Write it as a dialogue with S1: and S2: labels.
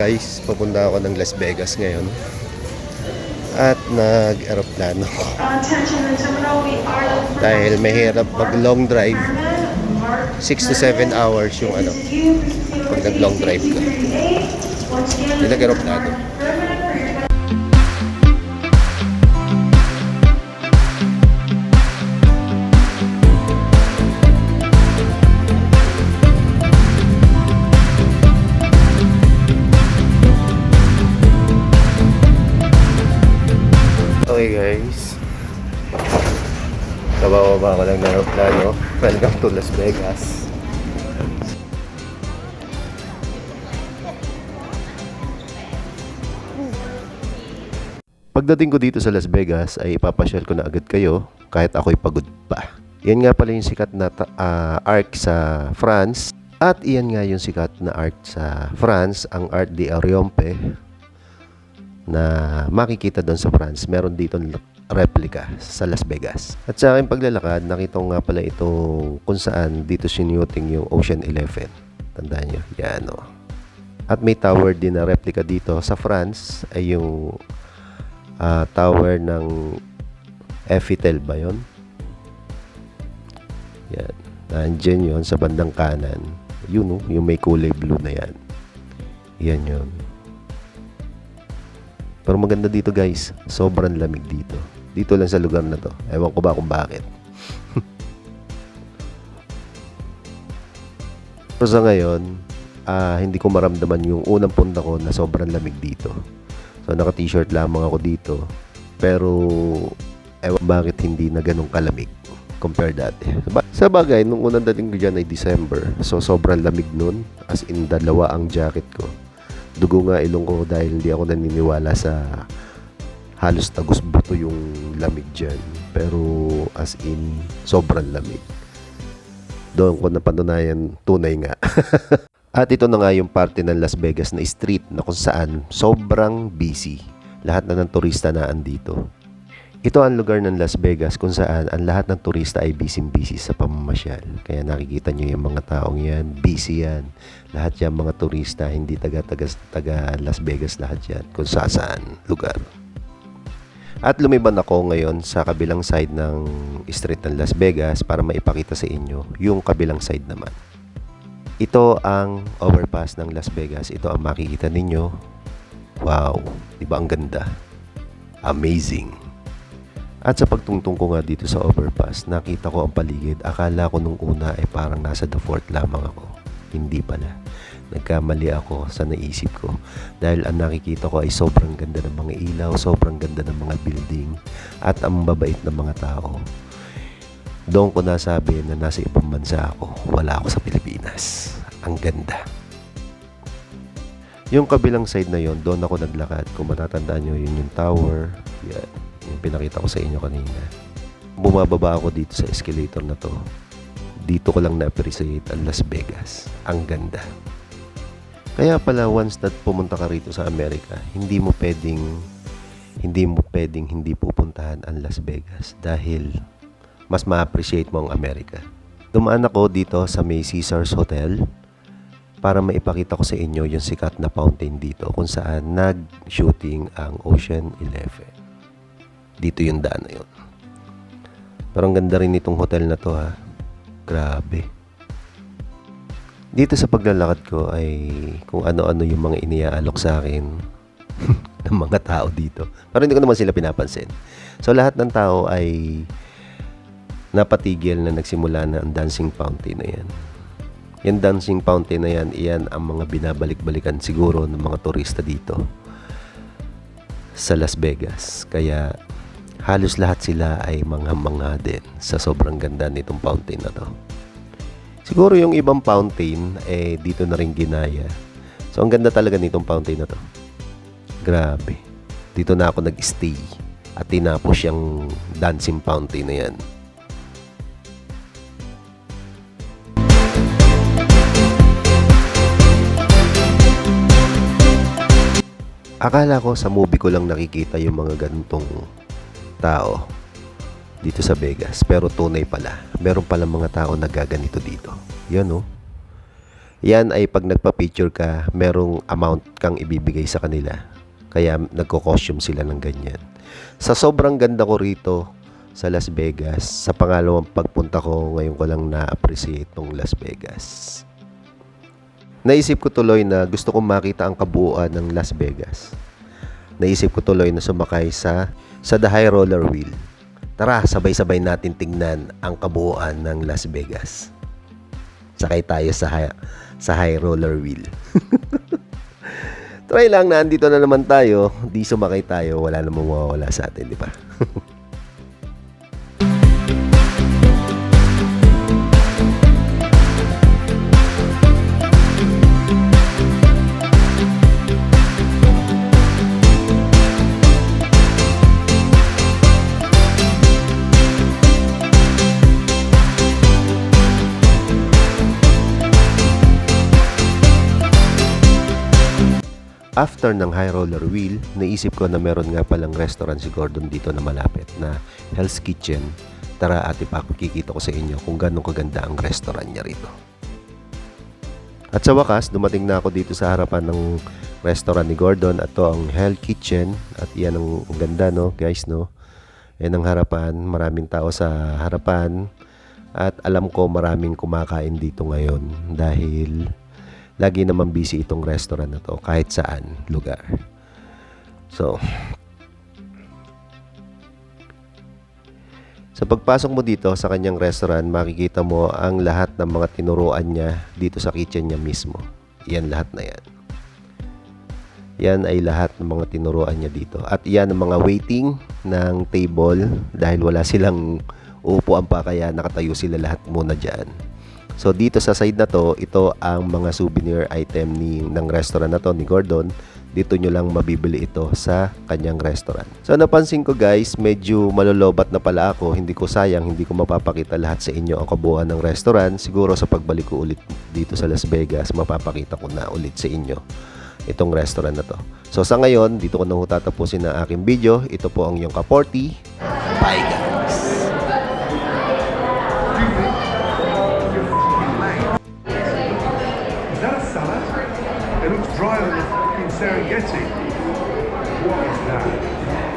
S1: Guys, papunta ako ng Las Vegas ngayon at nag-aeroplano dahil mahirap mag long drive. 6 to 7 hours yung pag nag long drive ka. Nag-aeroplano. Okay guys, kabababa ko lang ng aeroplano. Welcome to Las Vegas. Pagdating ko dito sa Las Vegas ay ipapasyal ko na agad kayo kahit ako'y pagod pa. Yan nga pala yung sikat na arc sa France. At iyan nga yung sikat na art sa France, ang Art de Ariompe na makikita doon sa France. Meron dito replica sa Las Vegas. At sa aking paglalakad, nakita ko nga pala itong kung saan dito sinuting yung Ocean 11. Tandaan nyo, yan o. At may tower din na replica dito sa France ay yung tower ng Eiffel ba yun? Yan. Nandiyan yun sa bandang kanan. Yun o, yung may kulay blue na yan. Yan yun. Pero maganda dito guys, sobrang lamig dito. Dito lang sa lugar na to. Ewan ko ba kung bakit. Pero sa ngayon, hindi ko maramdaman yung unang punta ko na sobrang lamig dito. So naka t-shirt lamang ako dito. Pero ewan bakit hindi na ganun kalamig compare dati. Sa bagay, nung unang dating ko dyan ay December. So sobrang lamig nun. As in, dalawa ang jacket ko. Dugo nga ilong ko dahil hindi ako naniniwala sa halos tagos buto yung lamig dyan. Pero as in, sobrang lamig. Doon ko napatunayan, tunay nga. At ito na nga yung parte ng Las Vegas na street na kung saan sobrang busy. Lahat na ng turista na andito. Ito ang lugar ng Las Vegas kung saan ang lahat ng turista ay busy-busy sa pamamasyal. Kaya nakikita nyo yung mga taong yan, busy yan. Lahat yan mga turista, hindi taga Las Vegas lahat yan. Kung saan lugar. At lumiban ako ngayon sa kabilang side ng street ng Las Vegas para maipakita sa inyo yung kabilang side naman. Ito ang overpass ng Las Vegas. Ito ang makikita ninyo. Wow, diba ang ganda? Amazing. At sa pagtungtong ko nga dito sa overpass, nakita ko ang paligid. Akala ko nung una ay parang nasa the fort lamang ako. Hindi pala. Nagkamali ako sa naisip ko. Dahil ang nakikita ko ay sobrang ganda ng mga ilaw, sobrang ganda ng mga building, at ang mababait ng mga tao. Doon ko nasabi na nasa ibang bansa ako. Wala ako sa Pilipinas. Ang ganda. Yung kabilang side na yon, doon ako naglakad. Kung matatandaan nyo, yun yung tower. Yan. Yung pinakita ko sa inyo kanina. Bumababa ako dito sa escalator na to. Dito ko lang na-appreciate ang Las Vegas. Ang ganda. Kaya pala once that pumunta ka rito sa Amerika, hindi mo pwedeng hindi pupuntahan ang Las Vegas dahil mas ma-appreciate mo ang Amerika. Dumaan ako dito sa may Caesars Hotel para maipakita ko sa inyo yung sikat na fountain dito kung saan nag-shooting ang Ocean 11. Dito yung daan na yun. Pero ang ganda rin itong hotel na to ha. Grabe. Dito sa paglalakad ko ay kung ano-ano yung mga iniaalok sa akin ng mga tao dito. Pero hindi ko naman sila pinapansin. So lahat ng tao ay napatigil na nagsimula na ang dancing fountain na yan. Yung dancing fountain na yan, iyan ang mga binabalik-balikan siguro ng mga turista dito sa Las Vegas. Kaya halos lahat sila ay mga din sa sobrang ganda nitong fountain na to. Siguro yung ibang fountain dito na rin ginaya. So ang ganda talaga nitong fountain na to. Grabe. Dito na ako nag-stay at tinapos yung dancing fountain na yan. Akala ko sa movie ko lang nakikita yung mga ganitong tao dito sa Vegas. Pero tunay pala. Meron pala mga tao nagaganito dito. Yan oh. Yan ay pag nagpa-picture ka, merong amount kang ibibigay sa kanila. Kaya nagko-costume sila ng ganyan. Sa sobrang ganda ko rito sa Las Vegas, sa pangalawang pagpunta ko, ngayon ko lang na-appreciate tong Las Vegas. Naisip ko tuloy na gusto kong makita ang kabuuan ng Las Vegas. Naisip ko tuloy na sumakay sa The High Roller Wheel. Tara, sabay-sabay natin tingnan ang kabuuan ng Las Vegas. Sakay tayo sa High Roller Wheel. Try lang na andito na naman tayo, di sumakay tayo, wala namang mawawala sa atin, di ba? After ng High Roller Wheel, naisip ko na meron nga palang restaurant si Gordon dito na malapit na Hell's Kitchen. Tara at ipakikita ko sa inyo kung ganong kaganda ang restaurant niya rito. At sa wakas, dumating na ako dito sa harapan ng restaurant ni Gordon at to ang Hell's Kitchen. At yan ang ganda, no guys, no? Yan ang harapan, maraming tao sa harapan. At alam ko maraming kumakain dito ngayon dahil lagi naman busy itong restaurant na to kahit saan lugar. So, sa pagpasok mo dito sa kanyang restaurant, makikita mo ang lahat ng mga tinuruan niya dito sa kitchen niya mismo. Yan lahat na yan. Yan ay lahat ng mga tinuruan niya dito. At yan ang mga waiting ng table dahil wala silang upuan pa kaya nakatayo sila lahat muna dyan. So dito sa side na to, ito ang mga souvenir item ng restaurant na to ni Gordon. Dito nyo lang mabibili ito sa kanyang restaurant. So napansin ko guys, medyo malolobat na pala ako. Hindi ko sayang, hindi ko mapapakita lahat sa inyo ang kabuuan ng restaurant. Siguro sa pagbalik ko ulit dito sa Las Vegas, mapapakita ko na ulit sa inyo itong restaurant na to. So sa ngayon, dito ko na tatapusin ang aking video. Ito po ang yung Ka-40. Bye guys!
S2: It looks drier than in Serengeti. What is that?